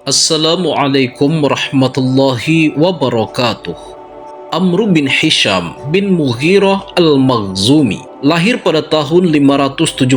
Assalamualaikum warahmatullahi wabarakatuh. Amr bin Hisham bin Mughirah al-Makhzumi lahir pada tahun 572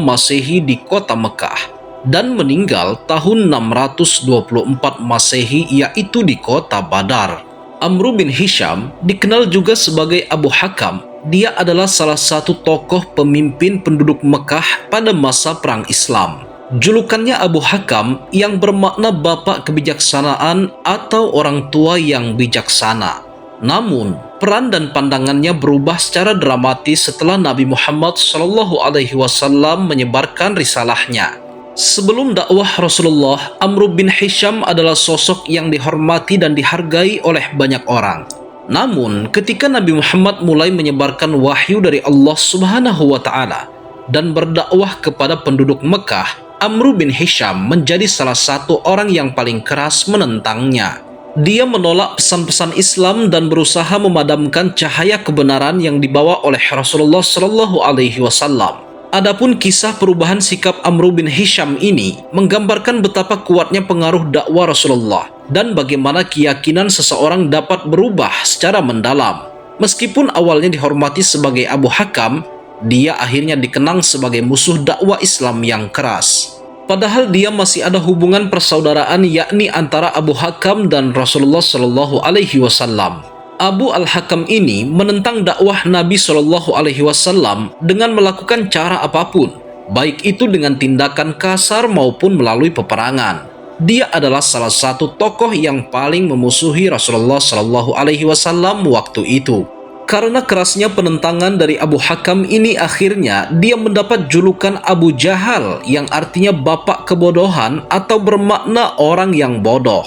Masehi di kota Mekah dan meninggal tahun 624 Masehi yaitu di kota Badar. Amr bin Hisham dikenal juga sebagai Abu Hakam. Dia adalah salah satu tokoh pemimpin penduduk Mekah pada masa Perang Islam. Julukannya Abu Hakam yang bermakna bapak kebijaksanaan atau orang tua yang bijaksana. Namun, peran dan pandangannya berubah secara dramatis setelah Nabi Muhammad SAW menyebarkan risalahnya. Sebelum dakwah Rasulullah, Amr bin Hisham adalah sosok yang dihormati dan dihargai oleh banyak orang. Namun, ketika Nabi Muhammad mulai menyebarkan wahyu dari Allah Subhanahu wa Ta'ala dan berdakwah kepada penduduk Mekah, Amr bin Hisham menjadi salah satu orang yang paling keras menentangnya. Dia menolak pesan-pesan Islam dan berusaha memadamkan cahaya kebenaran yang dibawa oleh Rasulullah SAW. Adapun kisah perubahan sikap Amr bin Hisham ini menggambarkan betapa kuatnya pengaruh dakwah Rasulullah dan bagaimana keyakinan seseorang dapat berubah secara mendalam. Meskipun awalnya dihormati sebagai Abu Hakam, dia akhirnya dikenang sebagai musuh dakwah Islam yang keras. Padahal dia masih ada hubungan persaudaraan yakni antara Abu Hakam dan Rasulullah SAW. Abu Al-Hakam ini menentang dakwah Nabi SAW dengan melakukan cara apapun, baik itu dengan tindakan kasar maupun melalui peperangan. Dia adalah salah satu tokoh yang paling memusuhi Rasulullah SAW waktu itu. Karena kerasnya penentangan dari Abu Hakam ini, akhirnya dia mendapat julukan Abu Jahal yang artinya bapak kebodohan atau bermakna orang yang bodoh.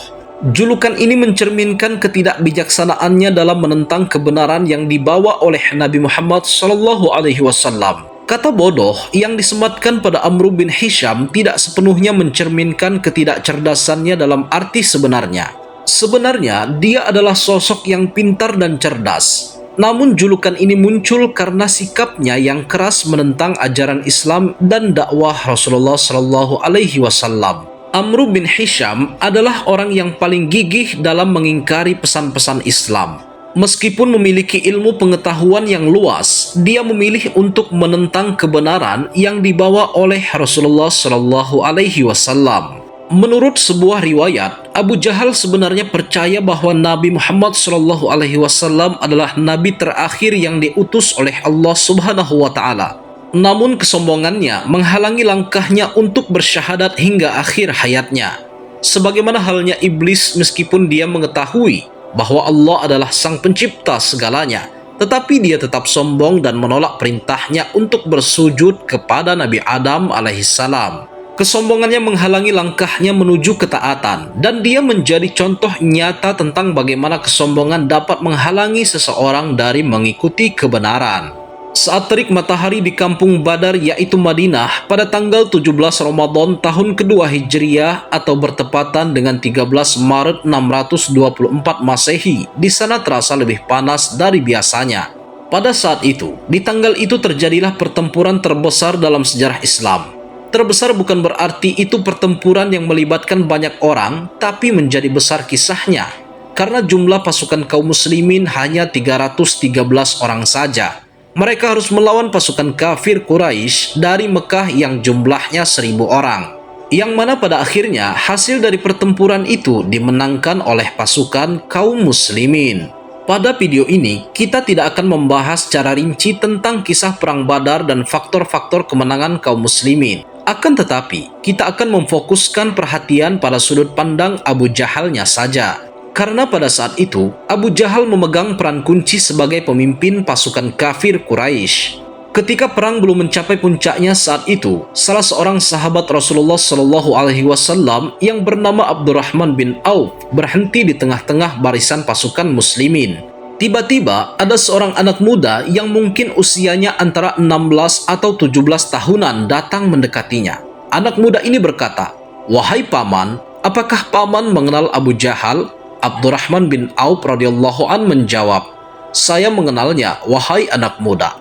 Julukan ini mencerminkan ketidakbijaksanaannya dalam menentang kebenaran yang dibawa oleh Nabi Muhammad SAW. Kata bodoh yang disematkan pada Amr bin Hisham tidak sepenuhnya mencerminkan ketidakcerdasannya dalam arti sebenarnya. Sebenarnya dia adalah sosok yang pintar dan cerdas. Namun julukan ini muncul karena sikapnya yang keras menentang ajaran Islam dan dakwah Rasulullah SAW. Amr bin Hisham adalah orang yang paling gigih dalam mengingkari pesan-pesan Islam. Meskipun memiliki ilmu pengetahuan yang luas, dia memilih untuk menentang kebenaran yang dibawa oleh Rasulullah SAW. Menurut sebuah riwayat, Abu Jahal sebenarnya percaya bahwa Nabi Muhammad SAW adalah nabi terakhir yang diutus oleh Allah Subhanahu wa Ta'ala. Namun kesombongannya menghalangi langkahnya untuk bersyahadat hingga akhir hayatnya. Sebagaimana halnya iblis, meskipun dia mengetahui bahwa Allah adalah sang pencipta segalanya, tetapi dia tetap sombong dan menolak perintahnya untuk bersujud kepada Nabi Adam alaihissalam. Kesombongannya menghalangi langkahnya menuju ketaatan, dan dia menjadi contoh nyata tentang bagaimana kesombongan dapat menghalangi seseorang dari mengikuti kebenaran. Saat terik matahari di kampung Badar yaitu Madinah pada tanggal 17 Ramadan tahun kedua Hijriah atau bertepatan dengan 13 Maret 624 Masehi, di sana terasa lebih panas dari biasanya. Pada saat itu, di tanggal itu terjadilah pertempuran terbesar dalam sejarah Islam. Terbesar bukan berarti itu pertempuran yang melibatkan banyak orang, tapi menjadi besar kisahnya karena jumlah pasukan kaum muslimin hanya 313 orang saja. Mereka harus melawan pasukan kafir Quraisy dari Mekah yang jumlahnya 1000 orang, yang mana pada akhirnya hasil dari pertempuran itu dimenangkan oleh pasukan kaum muslimin. Pada video ini, kita tidak akan membahas secara rinci tentang kisah Perang Badar dan faktor-faktor kemenangan kaum muslimin. Akan tetapi, kita akan memfokuskan perhatian pada sudut pandang Abu Jahalnya saja. Karena pada saat itu, Abu Jahal memegang peran kunci sebagai pemimpin pasukan kafir Quraisy. Ketika perang belum mencapai puncaknya saat itu, salah seorang sahabat Rasulullah SAW yang bernama Abdurrahman bin Auf berhenti di tengah-tengah barisan pasukan muslimin. Tiba-tiba ada seorang anak muda yang mungkin usianya antara 16 atau 17 tahunan datang mendekatinya. Anak muda ini berkata, "Wahai paman, apakah paman mengenal Abu Jahal?" Abdurrahman bin Auf radhiyallahu an menjawab, "Saya mengenalnya, wahai anak muda."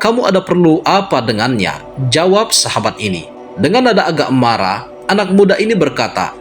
"Kamu ada perlu apa dengannya?" jawab sahabat ini. Dengan nada agak marah, anak muda ini berkata,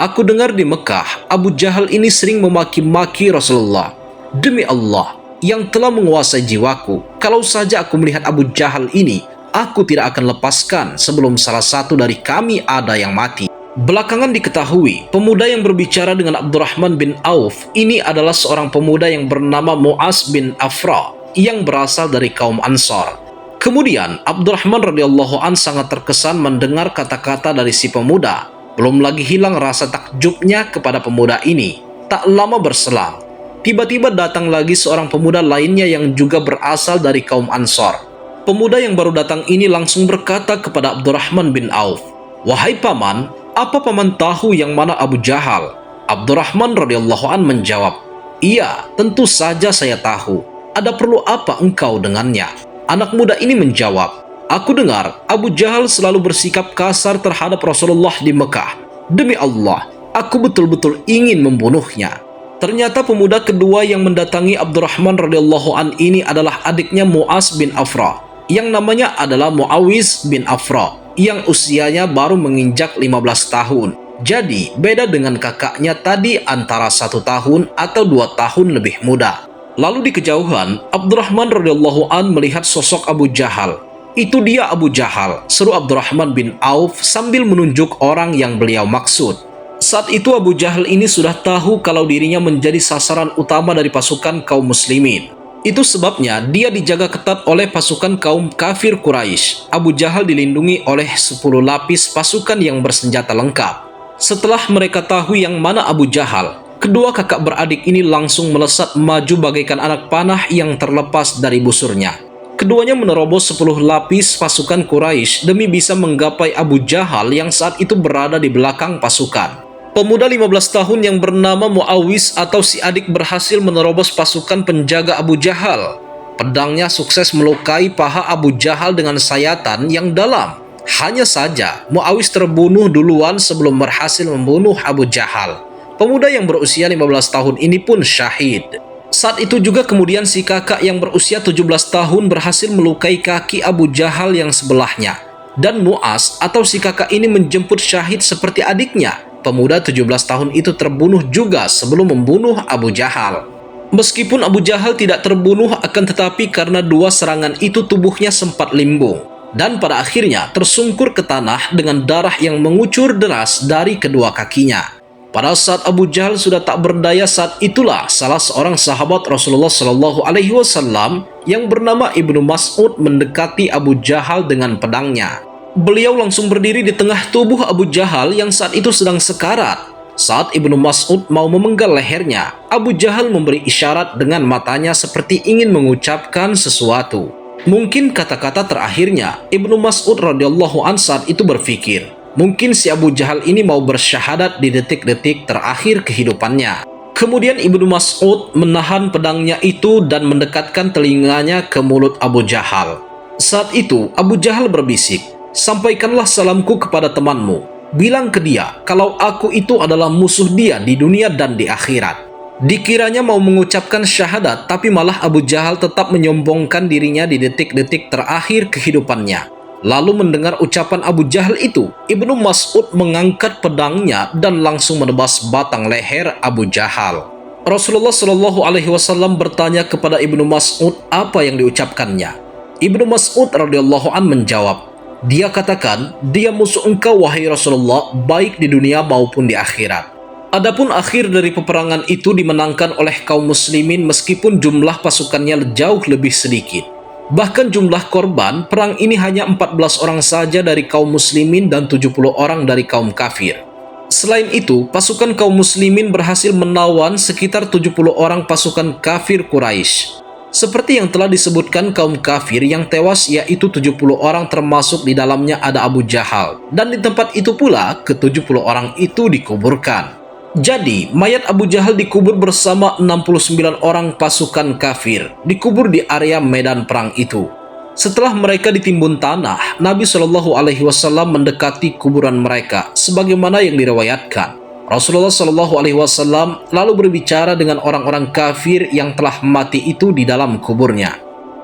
Aku dengar di Mekah, Abu Jahal ini sering memaki-maki Rasulullah. Demi Allah, yang telah menguasai jiwaku, kalau saja aku melihat Abu Jahal ini, aku tidak akan lepaskan sebelum salah satu dari kami ada yang mati. Belakangan diketahui, pemuda yang berbicara dengan Abdurrahman bin Auf ini adalah seorang pemuda yang bernama Mu'az bin Afra yang berasal dari kaum Ansor. Kemudian Abdurrahman radhiyallahu an sangat terkesan mendengar kata-kata dari si pemuda. Belum lagi hilang rasa takjubnya kepada pemuda ini. Tak lama berselang, tiba-tiba datang lagi seorang pemuda lainnya yang juga berasal dari kaum Ansor. Pemuda yang baru datang ini langsung berkata kepada Abdurrahman bin Auf, "Wahai paman, apa paman tahu yang mana Abu Jahal?" Abdurrahman radhiyallahu an menjawab, "Iya, tentu saja saya tahu. Ada perlu apa engkau dengannya?" Anak muda ini menjawab, "Aku dengar Abu Jahal selalu bersikap kasar terhadap Rasulullah di Mekah. Demi Allah, aku betul-betul ingin membunuhnya." Ternyata pemuda kedua yang mendatangi Abdurrahman radhiyallahu an ini adalah adiknya Mu'az bin Afra, yang namanya adalah Muawiz bin Afra, yang usianya baru menginjak 15 tahun. Jadi, beda dengan kakaknya tadi antara 1 tahun atau 2 tahun lebih muda. Lalu di kejauhan, Abdurrahman radhiyallahu an melihat sosok Abu Jahal. "Itu dia Abu Jahal," seru Abdurrahman bin Auf sambil menunjuk orang yang beliau maksud. Saat itu Abu Jahal ini sudah tahu kalau dirinya menjadi sasaran utama dari pasukan kaum muslimin. Itu sebabnya dia dijaga ketat oleh pasukan kaum kafir Quraisy. Abu Jahal dilindungi oleh 10 lapis pasukan yang bersenjata lengkap. Setelah mereka tahu yang mana Abu Jahal, kedua kakak beradik ini langsung melesat maju bagaikan anak panah yang terlepas dari busurnya. Keduanya menerobos 10 lapis pasukan Quraisy demi bisa menggapai Abu Jahal yang saat itu berada di belakang pasukan. Pemuda 15 tahun yang bernama Muawiz atau si adik berhasil menerobos pasukan penjaga Abu Jahal. Pedangnya sukses melukai paha Abu Jahal dengan sayatan yang dalam. Hanya saja, Muawiz terbunuh duluan sebelum berhasil membunuh Abu Jahal. Pemuda yang berusia 15 tahun ini pun syahid. Saat itu juga kemudian si kakak yang berusia 17 tahun berhasil melukai kaki Abu Jahal yang sebelahnya. Dan Mu'az atau si kakak ini menjemput syahid seperti adiknya. Pemuda 17 tahun itu terbunuh juga sebelum membunuh Abu Jahal. Meskipun Abu Jahal tidak terbunuh, akan tetapi karena 2 serangan itu tubuhnya sempat limbung. Dan pada akhirnya tersungkur ke tanah dengan darah yang mengucur deras dari kedua kakinya. Pada saat Abu Jahal sudah tak berdaya, saat itulah salah seorang sahabat Rasulullah Shallallahu Alaihi Wasallam yang bernama Ibnu Mas'ud mendekati Abu Jahal dengan pedangnya. Beliau langsung berdiri di tengah tubuh Abu Jahal yang saat itu sedang sekarat. Saat Ibnu Mas'ud mau memenggal lehernya, Abu Jahal memberi isyarat dengan matanya seperti ingin mengucapkan sesuatu. Mungkin kata-kata terakhirnya, Ibnu Mas'ud radhiyallahu an saat itu berpikir, mungkin si Abu Jahal ini mau bersyahadat di detik-detik terakhir kehidupannya. Kemudian Ibnu Mas'ud menahan pedangnya itu dan mendekatkan telinganya ke mulut Abu Jahal. Saat itu Abu Jahal berbisik, "Sampaikanlah salamku kepada temanmu. Bilang ke dia kalau aku itu adalah musuh dia di dunia dan di akhirat." Dikiranya mau mengucapkan syahadat, tapi malah Abu Jahal tetap menyombongkan dirinya di detik-detik terakhir kehidupannya. Lalu mendengar ucapan Abu Jahal itu, Ibnu Mas'ud mengangkat pedangnya dan langsung menebas batang leher Abu Jahal. Rasulullah Shallallahu Alaihi Wasallam bertanya kepada Ibnu Mas'ud apa yang diucapkannya. Ibnu Mas'ud radhiyallahu an menjawab, "Dia katakan, dia musuh engkau wahai Rasulullah, baik di dunia maupun di akhirat." Adapun akhir dari peperangan itu dimenangkan oleh kaum muslimin meskipun jumlah pasukannya jauh lebih sedikit. Bahkan jumlah korban perang ini hanya 14 orang saja dari kaum muslimin dan 70 orang dari kaum kafir. Selain itu, pasukan kaum muslimin berhasil menawan sekitar 70 orang pasukan kafir Quraisy. Seperti yang telah disebutkan, kaum kafir yang tewas yaitu 70 orang, termasuk di dalamnya ada Abu Jahal. Dan di tempat itu pula ke-70 orang itu dikuburkan. Jadi, mayat Abu Jahal dikubur bersama 69 orang pasukan kafir, dikubur di area medan perang itu. Setelah mereka ditimbun tanah, Nabi Shallallahu Alaihi Wasallam mendekati kuburan mereka, sebagaimana yang diriwayatkan. Rasulullah Shallallahu Alaihi Wasallam lalu berbicara dengan orang-orang kafir yang telah mati itu di dalam kuburnya.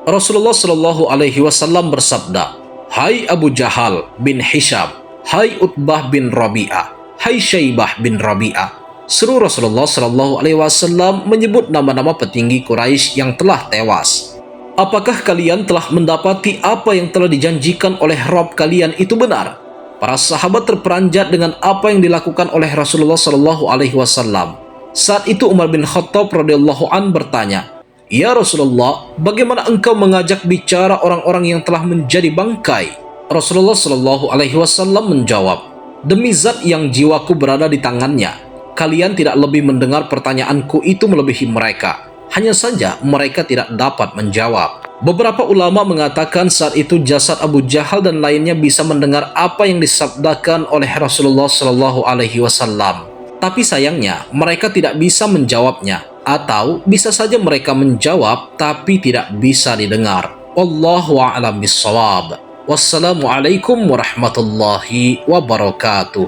Rasulullah Shallallahu Alaihi Wasallam bersabda, "Hai Abu Jahal bin Hisham, hai Utbah bin Rabi'ah, "Hai Syaibah bin Rabi'ah," seru Rasulullah Shallallahu Alaihi Wasallam menyebut nama-nama petinggi Quraisy yang telah tewas. "Apakah kalian telah mendapati apa yang telah dijanjikan oleh Rabb kalian itu benar?" Para sahabat terperanjat dengan apa yang dilakukan oleh Rasulullah Shallallahu Alaihi Wasallam. Saat itu Umar bin Khattab radhiyallahu an bertanya, "Ya Rasulullah, bagaimana engkau mengajak bicara orang-orang yang telah menjadi bangkai?" Rasulullah Shallallahu Alaihi Wasallam menjawab, "Demi zat yang jiwaku berada di tangannya, kalian tidak lebih mendengar pertanyaanku itu melebihi mereka. Hanya saja mereka tidak dapat menjawab." Beberapa ulama mengatakan saat itu jasad Abu Jahal dan lainnya bisa mendengar apa yang disabdakan oleh Rasulullah Shallallahu Alaihi Wasallam. Tapi sayangnya mereka tidak bisa menjawabnya, atau bisa saja mereka menjawab tapi tidak bisa didengar. Wallahu a'lam bishawab. Wassalamualaikum warahmatullahi wabarakatuh.